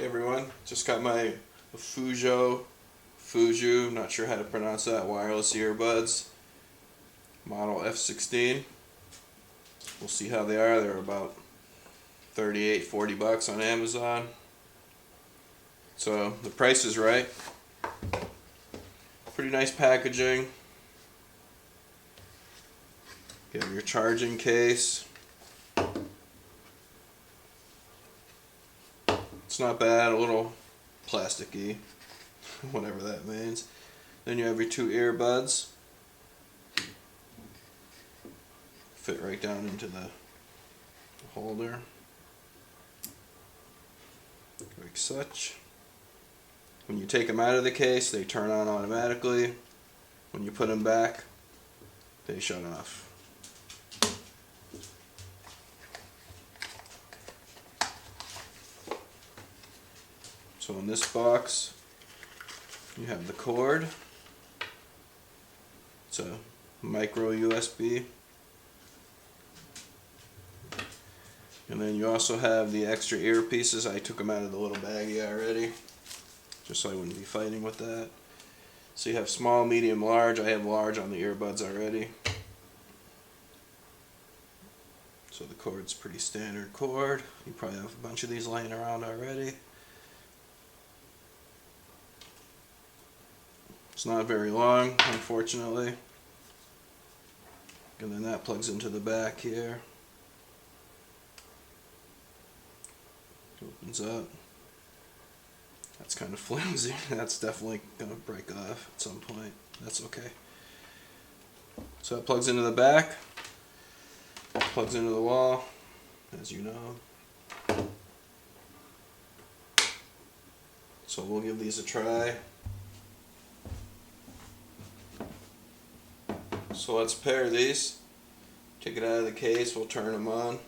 Hey everyone, just got my OFUSHO, not sure how to pronounce that, wireless earbuds, model F16. We'll see how they are. They're about 38-40 bucks on Amazon. So the price is right. Pretty nice packaging. You have your charging case. It's not bad, a little plasticky, whatever that means. Then you have your two earbuds. Fit right down into the holder, like such. When you take them out of the case, they turn on automatically. When you put them back, they shut off. So in this box, you have the cord. It's a micro USB. And then you also have the extra earpieces. I took them out of the little baggie already, just so I wouldn't be fighting with that. So you have small, medium, large. I have large on the earbuds already. So the cord's pretty standard cord. You probably have a bunch of these laying around already. It's not very long, unfortunately. And then that plugs into the back here. Opens up. That's kind of flimsy. That's definitely going to break off at some point. That's okay. So it plugs into the back. Plugs into the wall, as you know. So we'll give these a try. So let's pair these. Take it out of the case, we'll turn them on.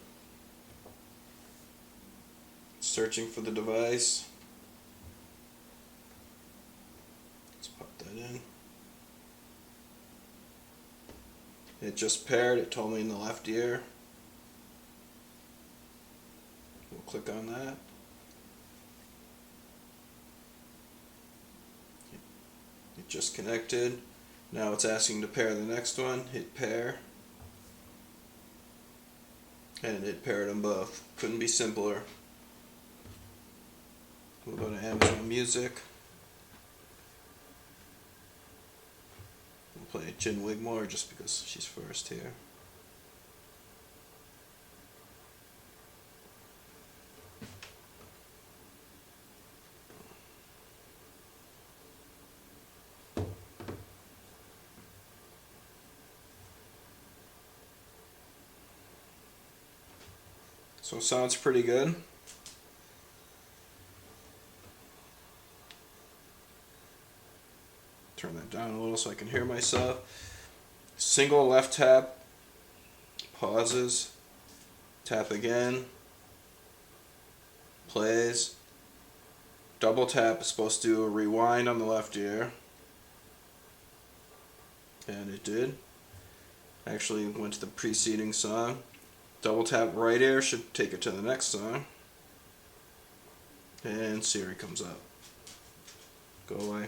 Searching for the device. Let's pop that in. It just paired, it told me in the left ear. We'll click on that. It just connected. Now it's asking to pair the next one. Hit pair. And it paired them both. Couldn't be simpler. We'll go to Amazon Music. We'll play Jen Wigmore just because she's first here. So it sounds pretty good. Turn that down a little so I can hear myself. Single left tap, pauses, tap again, plays. Double tap is supposed to do a rewind on the left ear. And it did. Actually went to the preceding song. Double tap right ear should take it to the next song. And Siri comes up. Go away.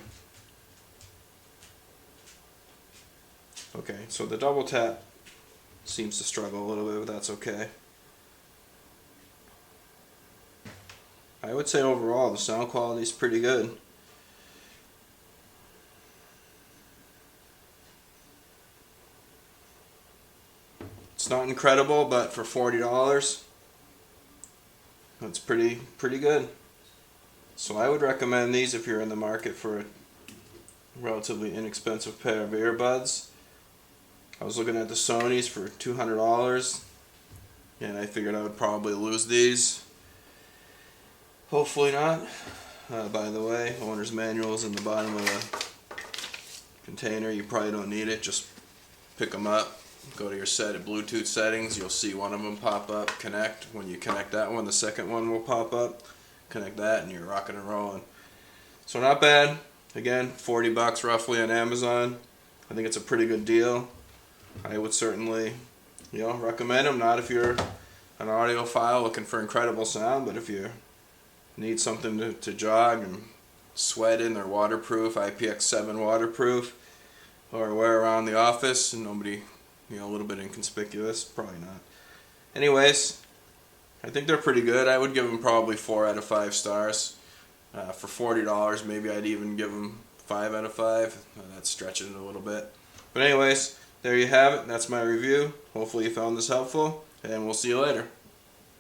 Okay, so the double tap seems to struggle a little bit, but that's okay. I would say overall the sound quality is pretty good. It's not incredible, but for $40, that's pretty good. So I would recommend these if you're in the market for a relatively inexpensive pair of earbuds. I was looking at the Sonys for $200, and I figured I would probably lose these. Hopefully not. By the way, owner's manual is in the bottom of the container. You probably don't need it. Just pick them up. Go to your set of Bluetooth settings. You'll see one of them pop up. Connect. When you connect that one, the second one will pop up. Connect that, and you're rocking and rolling. So not bad. Again, 40 bucks roughly on Amazon. I think it's a pretty good deal. I would certainly, recommend them. Not if you're an audiophile looking for incredible sound, but if you're need something to jog and sweat in, they're waterproof, IPX7 waterproof, or wear around the office and nobody, a little bit inconspicuous, probably not. Anyways, I think they're pretty good. I would give them probably 4 out of 5 stars. For $40, maybe I'd even give them 5 out of 5. That's stretching it a little bit. But anyways, there you have it. That's my review. Hopefully you found this helpful, and we'll see you later.